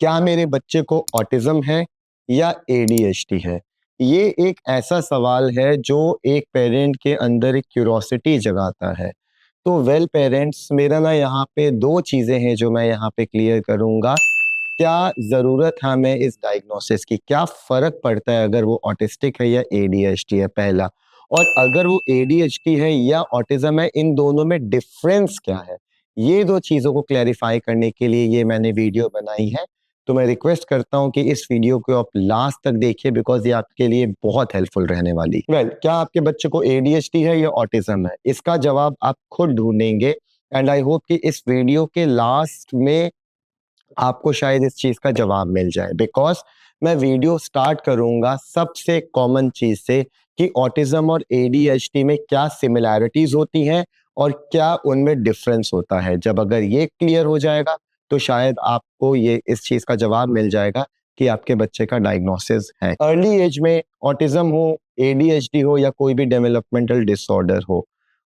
क्या मेरे बच्चे को ऑटिज्म है या एडीएचडी है? ये एक ऐसा सवाल है जो एक पेरेंट के अंदर एक क्यूरोसिटी जगाता है। तो वेल पेरेंट्स, मेरा ना यहाँ पे दो चीज़ें हैं जो मैं यहाँ पे क्लियर करूँगा। क्या ज़रूरत है हमें इस डायग्नोसिस की? क्या फ़र्क पड़ता है अगर वो ऑटिस्टिक है या एडीएचडी है, पहला। और अगर वो एडीएचडी है या ऑटिज़्म है, इन दोनों में डिफ़रेंस क्या है? ये दो चीज़ों को क्लैरिफ़ाई करने के लिए ये मैंने वीडियो बनाई है। तो मैं रिक्वेस्ट करता हूँ कि इस वीडियो को आप लास्ट तक देखिए, बिकॉज़ ये आपके लिए बहुत हेल्पफुल रहने वाली है। वेल, क्या आपके बच्चे को एडीएचडी है या ऑटिज़्म है? इसका जवाब आप खुद ढूँढेंगे एंड आई होप कि इस वीडियो के लास्ट में आपको शायद इस चीज का जवाब मिल जाए, बिकॉज मैं वीडियो स्टार्ट करूंगा सबसे कॉमन चीज से कि ऑटिज्म और एडीएचडी में क्या सिमिलैरिटीज होती हैं और क्या उनमें डिफरेंस होता है। जब अगर ये क्लियर हो जाएगा तो शायद आपको ये इस चीज का जवाब मिल जाएगा कि आपके बच्चे का डायग्नोसिस है। अर्ली एज में ऑटिज्म हो, एडीएचडी हो या कोई भी डेवलपमेंटल डिसऑर्डर हो,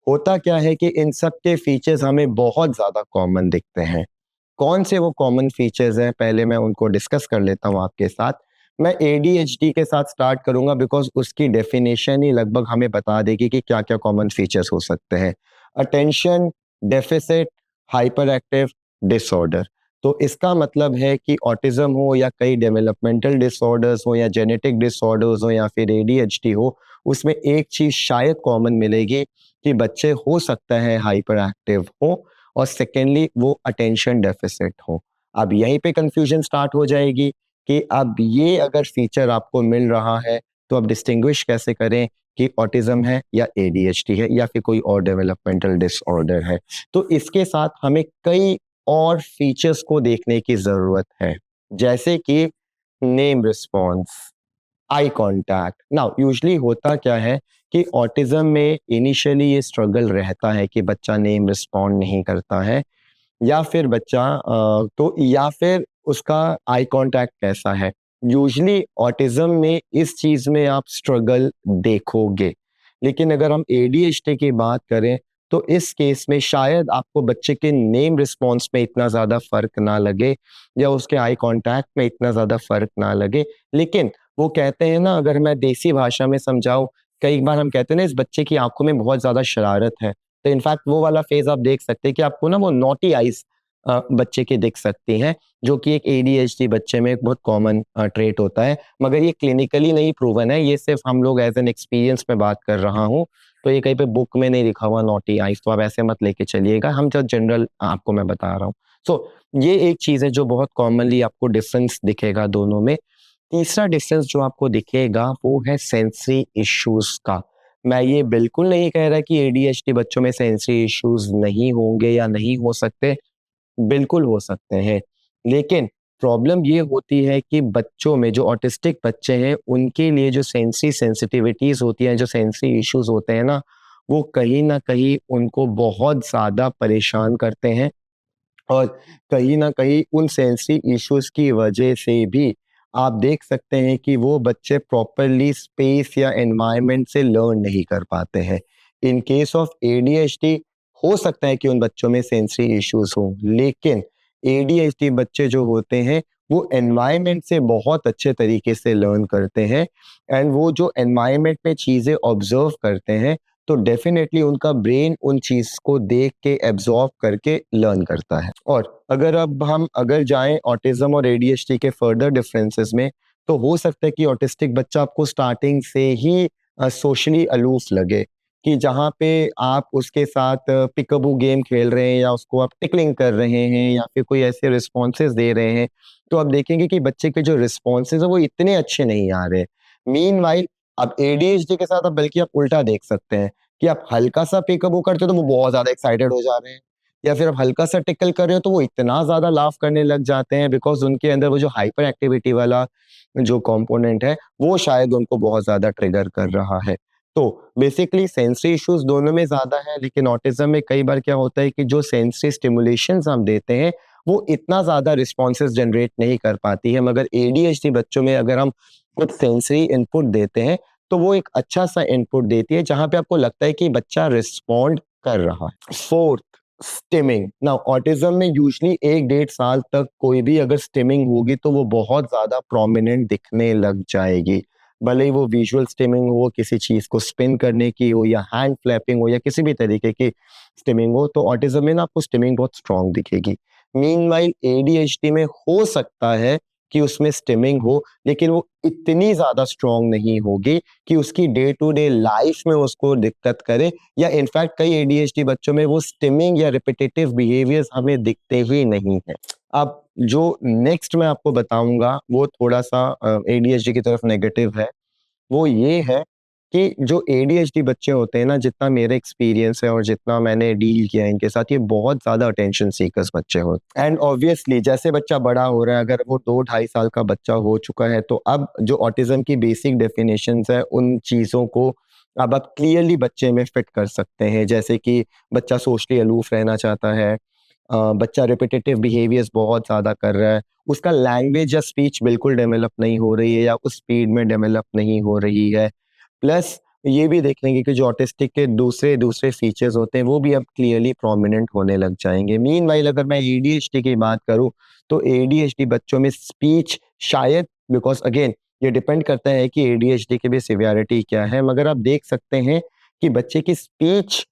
होता क्या है कि इन सब के फीचर्स हमें बहुत ज्यादा कॉमन दिखते हैं। कौन से वो कॉमन फीचर्स हैं, पहले मैं उनको डिस्कस कर लेता हूँ आपके साथ। मैं एडीएचडी के साथ स्टार्ट करूंगा बिकॉज उसकी डेफिनेशन ही लगभग हमें बता देगी कि क्या क्या कॉमन फीचर्स हो सकते हैं। Attention deficit hyper active disorder. तो इसका मतलब है कि ऑटिज्म हो या कई डेवलपमेंटल डिसऑर्डर्स हो या जेनेटिक डिसऑर्डर्स हो या फिर एडीएचडी हो, उसमें एक चीज शायद कॉमन मिलेगी कि बच्चे हो सकता है हाइपर एक्टिव हो और सेकेंडली वो अटेंशन डेफिसिट हो। अब यहीं पे कंफ्यूजन स्टार्ट हो जाएगी कि अब ये अगर फीचर आपको मिल रहा है तो अब डिस्टिंग्विश कैसे करें कि ऑटिज्म है या एडीएचडी है या फिर कोई और डेवलपमेंटल डिसऑर्डर है। तो इसके साथ हमें कई और फीचर्स को देखने की जरूरत है, जैसे कि name response, eye contact. Now usually होता क्या है कि ऑटिज्म में इनिशियली ये स्ट्रगल रहता है कि बच्चा नेम रिस्पॉन्ड नहीं करता है या फिर बच्चा तो या फिर उसका आई कांटेक्ट कैसा है। यूजुअली ऑटिज्म में इस चीज में आप स्ट्रगल देखोगे, लेकिन अगर हम एडीएचडी की बात करें तो इस केस में शायद आपको बच्चे के नेम रिस्पॉन्स में इतना ज्यादा फर्क ना लगे या उसके आई कांटेक्ट में इतना ज्यादा फर्क ना लगे। लेकिन वो कहते हैं ना, अगर मैं देसी भाषा में समझाऊं, कई बार हम कहते हैं ना इस बच्चे की आंखों में बहुत ज्यादा शरारत है। तो इनफैक्ट वो वाला फेज आप देख सकते हैं कि आपको ना वो नॉटी आइज बच्चे की दिख सकती हैं, जो कि एक एडीएचडी बच्चे में एक बहुत कॉमन ट्रेट होता है। मगर ये क्लिनिकली नहीं प्रूवन है, ये सिर्फ हम लोग एज एन एक्सपीरियंस में बात कर रहा हूँ। तो ये कहीं पे बुक में नहीं लिखा हुआ नॉटी आइज, तो आप ऐसे मत लेके चलिएगा, हम जो जनरल आपको मैं बता रहा हूँ। सो ये एक चीज है जो बहुत कॉमनली आपको डिफरेंस दिखेगा दोनों में। तीसरा डिफरेंस जो आपको दिखेगा वो है सेंसरी इश्यूज का। मैं ये बिल्कुल नहीं कह रहा कि एडीएचडी बच्चों में सेंसरी इश्यूज नहीं होंगे या नहीं हो सकते, बिल्कुल हो सकते हैं। लेकिन प्रॉब्लम ये होती है कि बच्चों में जो ऑटिस्टिक बच्चे हैं उनके लिए जो सेंसरी सेंसिटिविटीज होती हैं, जो सेंसरी इश्यूज होते हैं वो कहीं ना कहीं उनको बहुत ज्यादा परेशान करते हैं। और कहीं ना कहीं उन सेंसरी इश्यूज की वजह से भी आप देख सकते हैं कि वो बच्चे प्रॉपरली स्पेस या एनवायरनमेंट से लर्न नहीं कर पाते हैं। इन केस ऑफ एडीएचडी हो सकता है कि उन बच्चों में सेंसरी इश्यूज हो, लेकिन एडीएचडी बच्चे जो होते हैं वो एनवायरनमेंट से बहुत अच्छे तरीके से लर्न करते हैं। एंड वो जो एनवायरनमेंट में चीज़ें ऑब्जर्व करते हैं तो डेफिनेटली उनका ब्रेन उन चीज को देख के एब्जॉर्ब करके लर्न करता है। और अगर अब हम अगर जाएं ऑटिज्म और एडीएचडी के फर्दर डिफरेंसेस में, तो हो सकता है कि ऑटिस्टिक बच्चा आपको स्टार्टिंग से ही सोशली अलूफ लगे, कि जहाँ पे आप उसके साथ पिकअबू गेम खेल रहे हैं या उसको आप टिकलिंग कर रहे हैं या फिर कोई ऐसे रिस्पॉन्सेज दे रहे हैं, तो आप देखेंगे कि बच्चे के जो रिस्पॉन्सेज है वो इतने अच्छे नहीं आ रहे। मीनवाइल अब एडीएचडी के साथ आप बल्कि आप उल्टा देख सकते हैं कि आप हल्का सा पिकअप करते हो तो वो बहुत ज्यादा एक्साइटेड हो जा रहे हैं, या फिर आप हल्का सा टिकल कर रहे हो तो वो इतना ज्यादा लाफ करने लग जाते हैं, बिकॉज उनके अंदर वो जो हाइपर एक्टिविटी वाला जो कंपोनेंट है वो शायद उनको बहुत ज्यादा ट्रिगर कर रहा है। तो बेसिकली सेंसरी इश्यूज दोनों में ज्यादा है, लेकिन ऑटिज्म में कई बार क्या होता है कि जो सेंसरी स्टिमुलेशंस हम देते हैं वो इतना ज्यादा रिस्पॉन्सेज जनरेट नहीं कर पाती है। मगर एडीएचडी बच्चों में अगर हम कुछ सेंसरी इनपुट देते हैं तो वो एक अच्छा सा इनपुट देती है जहां पे आपको लगता है कि बच्चा रिस्पॉन्ड कर रहा है। फोर्थ स्टिमिंग ना, ऑटिज्म में यूजली 1 डेढ़ साल तक कोई भी अगर स्टिमिंग होगी तो वो बहुत ज्यादा प्रोमिनेंट दिखने लग जाएगी। भले ही वो विजुअल स्टिमिंग हो, किसी चीज को स्पिन करने की हो, या हैंड फ्लैपिंग हो, या किसी भी तरीके की स्टिमिंग हो, तो ऑटिज्म में ना आपको स्टिमिंग बहुत स्ट्रांग दिखेगी। मीनवाइल एडीएचडी में हो सकता है कि उसमें स्टिमिंग हो, लेकिन वो इतनी ज्यादा स्ट्रांग नहीं होगी कि उसकी डे टू डे लाइफ में उसको दिक्कत करे, या इनफैक्ट कई एडीएचडी बच्चों में वो स्टिमिंग या रिपीटेटिव बिहेवियर्स हमें दिखते ही नहीं है। अब जो नेक्स्ट मैं आपको बताऊंगा वो थोड़ा सा एडीएचडी की तरफ नेगेटिव है। वो ये है कि जो एडीएचडी बच्चे होते हैं ना, जितना मेरा एक्सपीरियंस है और जितना मैंने डील किया है इनके साथ, ये बहुत ज्यादा अटेंशन सीकर्स बच्चे होते हैं। एंड ऑब्वियसली जैसे बच्चा बड़ा हो रहा है, अगर वो 2 ढाई साल का बच्चा हो चुका है, तो अब जो ऑटिज्म की बेसिक डेफिनेशंस है उन चीजों को अब आप क्लियरली बच्चे में फिट कर सकते हैं। जैसे कि बच्चा सोशली अलूफ रहना चाहता है, बच्चा रिपीटेटिव बिहेवियर्स बहुत ज़्यादा कर रहा है, उसका लैंग्वेज या स्पीच बिल्कुल डेवलप नहीं हो रही है या उस स्पीड में डेवलप नहीं हो रही है। प्लस ये भी देखेंगे कि जो ऑटिस्टिक के दूसरे दूसरे फीचर्स होते हैं वो भी अब क्लियरली प्रोमिनेंट होने लग जाएंगे। मीनवाइल अगर मैं एडीएचडी की बात करूं, तो एडीएचडी बच्चों में स्पीच शायद, बिकॉज अगेन ये डिपेंड करता है कि एडीएचडी की भी सिवियरिटी क्या है, मगर आप देख सकते हैं कि बच्चे की स्पीच,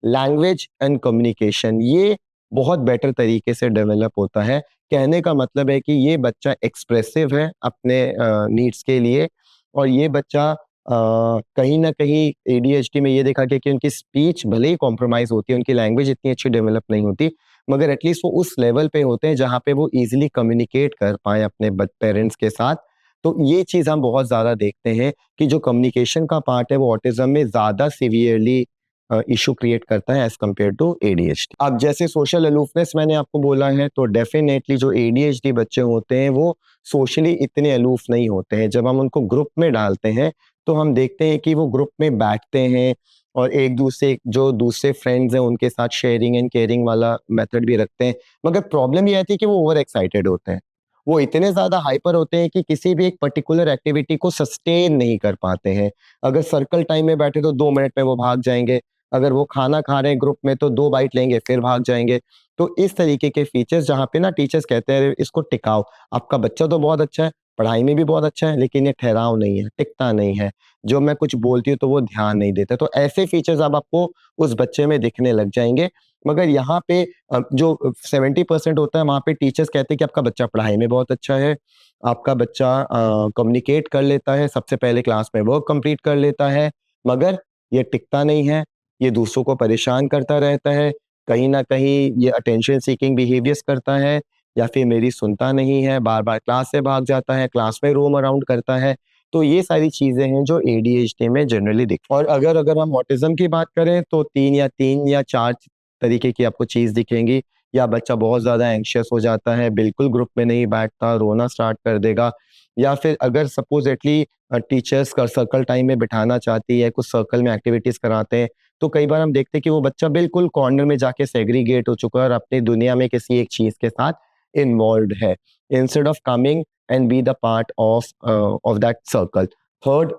लैंग्वेज एंड कम्युनिकेशन ये बहुत बेटर तरीके से डेवलप होता है। कहने का मतलब है कि ये बच्चा एक्सप्रेसिव है अपने नीड्स के लिए, और ये बच्चा कहीं ना कहीं एडीएचडी में ये देखा गया कि उनकी स्पीच भले ही कॉम्प्रोमाइज होती है, उनकी लैंग्वेज इतनी अच्छी डेवलप नहीं होती, मगर एटलीस्ट वो उस लेवल पे होते हैं जहाँ पे वो इजीली कम्युनिकेट कर पाए अपने पेरेंट्स के साथ। तो ये चीज़ हम बहुत ज़्यादा देखते हैं कि जो कम्युनिकेशन का पार्ट है वो ऑटिज्म में ज़्यादा सीवियरली इशू क्रिएट करता है एज कम्पेयर टू एडीएचडी। अब जैसे सोशल अलूफनेस मैंने आपको बोला है, तो डेफिनेटली जो एडीएचडी बच्चे होते हैं वो सोशली इतने अलूफ नहीं होते हैं। जब हम उनको ग्रुप में डालते हैं तो हम देखते हैं कि वो ग्रुप में बैठते हैं और एक दूसरे जो दूसरे फ्रेंड्स हैं उनके साथ शेयरिंग एंड केयरिंग वाला मेथड भी रखते हैं। मगर प्रॉब्लम ये आती है कि वो ओवर एक्साइटेड होते हैं, वो इतने ज्यादा हाइपर होते हैं कि किसी भी एक पर्टिकुलर एक्टिविटी को सस्टेन नहीं कर पाते हैं। अगर सर्कल टाइम में बैठे तो 2 मिनट में वो भाग जाएंगे, अगर वो खाना खा रहे हैं ग्रुप में तो 2 बाइट लेंगे फिर भाग जाएंगे। तो इस तरीके के फीचर्स जहाँ पे ना टीचर्स कहते हैं इसको टिकाओ, आपका बच्चा तो बहुत अच्छा है, पढ़ाई में भी बहुत अच्छा है, लेकिन ये ठहराव नहीं है, टिकता नहीं है, जो मैं कुछ बोलती हूँ तो वो ध्यान नहीं देता। तो ऐसे फीचर्स अब आपको उस बच्चे में दिखने लग जाएंगे। मगर यहाँ पे जो 70% होता है वहाँ पे टीचर्स कहते हैं कि आपका बच्चा पढ़ाई में बहुत अच्छा है, आपका बच्चा कम्युनिकेट कर लेता है, सबसे पहले क्लास में वर्क कंप्लीट कर लेता है, मगर ये टिकता नहीं है, ये दूसरों को परेशान करता रहता है, कहीं ना कहीं ये अटेंशन सीकिंग बिहेवियर्स करता है, या फिर मेरी सुनता नहीं है, बार बार क्लास से भाग जाता है, क्लास में रोम अराउंड करता है। तो ये सारी चीजें हैं जो एडीएचडी में जनरली दिख। और अगर अगर हम ऑटिज्म की बात करें तो तीन या चार तरीके की आपको चीज दिखेंगी। या बच्चा बहुत ज्यादा एंग्शियस हो जाता है, बिल्कुल ग्रुप में नहीं बैठता, रोना स्टार्ट कर देगा, या फिर अगर सपोजेटली टीचर्स का सर्कल टाइम में बिठाना चाहती है, कुछ सर्कल में एक्टिविटीज कराते हैं, तो कई बार हम देखते हैं कि वो बच्चा बिल्कुल कॉर्नर में जाके सेग्रीगेट हो चुका है और अपनी दुनिया में किसी एक चीज के साथ इन्वॉल्व है, instead of coming and be the part of that circle. Third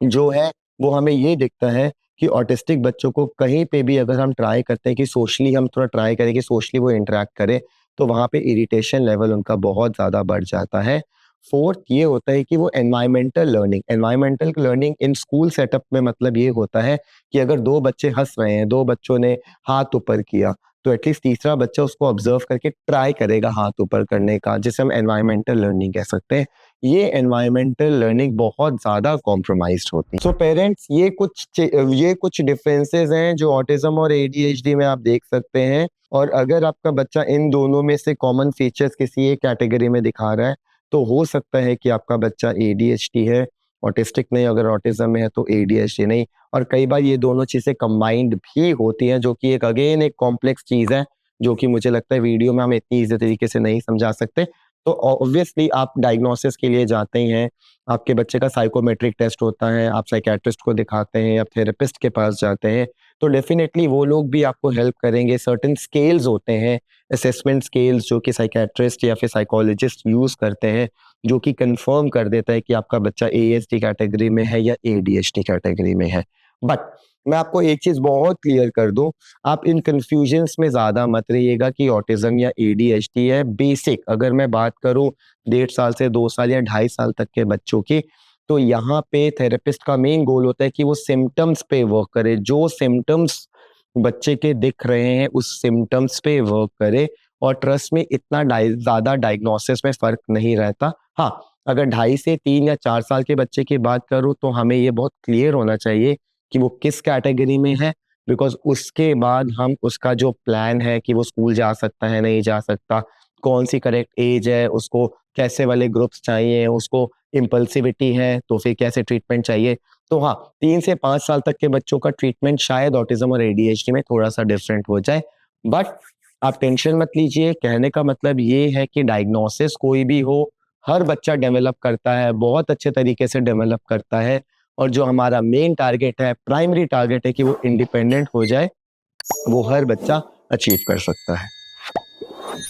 जो है वो हमें ये दिखता है कि ऑटिस्टिक बच्चों को कहीं पे भी अगर हम ट्राई करते हैं कि सोशली हम थोड़ा ट्राई करें कि सोशली वो इंटरेक्ट करें, तो वहाँ पे इरिटेशन लेवल उनका बहुत ज़्यादा बढ़ जाता है। फोर्थ ये होता है कि वो environmental learning in school setup में मतलब ये होता है कि अगर 2 बच्चे हंस रहे हैं, 2 बच्चों ने हाथ ऊपर किया, तो एटलीस्ट तीसरा बच्चा उसको ऑब्जर्व करके ट्राई करेगा हाथ ऊपर करने का, जिसे हम एनवायरमेंटल लर्निंग कह सकते हैं। ये एनवायरमेंटल लर्निंग बहुत ज्यादा कॉम्प्रोमाइज्ड होती है। सो पेरेंट्स ये कुछ डिफरेंसेस हैं जो ऑटिज्म और एडीएचडी में आप देख सकते हैं। और अगर आपका बच्चा इन दोनों में से कॉमन फीचर्स किसी एक कैटेगरी में दिखा रहा है, तो हो सकता है कि आपका बच्चा एडीएचडी है, ऑटिस्टिक नहीं। अगर ऑटिज्म में है तो एडीएचडी नहीं। और कई बार ये दोनों चीजें कंबाइंड भी होती हैं, जो कि एक अगेन एक कॉम्प्लेक्स चीज है, जो कि मुझे लगता है वीडियो में हम इतनी इजी तरीके से नहीं समझा सकते। तो ऑब्वियसली आप डायग्नोसिस के लिए जाते ही हैं, आपके बच्चे का साइकोमेट्रिक टेस्ट होता है, आप साइकेट्रिस्ट को दिखाते हैं या थेरेपिस्ट के पास जाते हैं, तो डेफिनेटली वो लोग भी आपको हेल्प करेंगे। सर्टेन स्केल्स होते हैं, असेसमेंट स्केल्स, जो कि साइकेट्रिस्ट या फिर साइकोलॉजिस्ट यूज करते हैं, जो कि कंफर्म कर देता है कि आपका बच्चा एएसडी कैटेगरी में है या एडीएचडी कैटेगरी में है। बट मैं आपको एक चीज़ बहुत क्लियर कर दूँ, आप इन कन्फ्यूजन्स में ज़्यादा मत रहिएगा कि ऑटिज़्म या एडीएचडी है। बेसिक अगर मैं बात करूँ 1.5 साल से 2 साल या 2.5 साल तक के बच्चों की, तो यहाँ पे थेरेपिस्ट का मेन गोल होता है कि वो सिम्पटम्स पे वर्क करे। जो सिम्पटम्स बच्चे के दिख रहे हैं, उस सिम्पटम्स पे वर्क करे और ट्रस्ट में इतना ज़्यादा डायग्नोसिस में फ़र्क नहीं रहता। हाँ, अगर 2.5 से 3 या 4 साल के बच्चे की बात करूँ, तो हमें ये बहुत क्लियर होना चाहिए कि वो किस कैटेगरी में है, बिकॉज़ उसके बाद हम उसका जो प्लान है कि वो स्कूल जा सकता है, नहीं जा सकता, कौन-सी करेक्ट एज है, उसको कैसे वाले ग्रुप्स चाहिए, उसको इम्पल्सिविटी है, तो फिर कैसे ट्रीटमेंट चाहिए। तो हाँ, 3 से 5 साल तक के बच्चों का ट्रीटमेंट शायद ऑटिज़्म और एडीएचडी में थोड़ा-सा डिफरेंट हो जाए। बट आप टेंशन मत लीजिए, कहने का मतलब ये है कि डायग्नोसिस कोई भी हो, हर बच्चा डेवलप करता है, बहुत अच्छे तरीके से डेवलप करता है और जो हमारा मेन टारगेट है, प्राइमरी टारगेट है कि वो इंडिपेंडेंट हो जाए, वो हर बच्चा अचीव कर सकता है।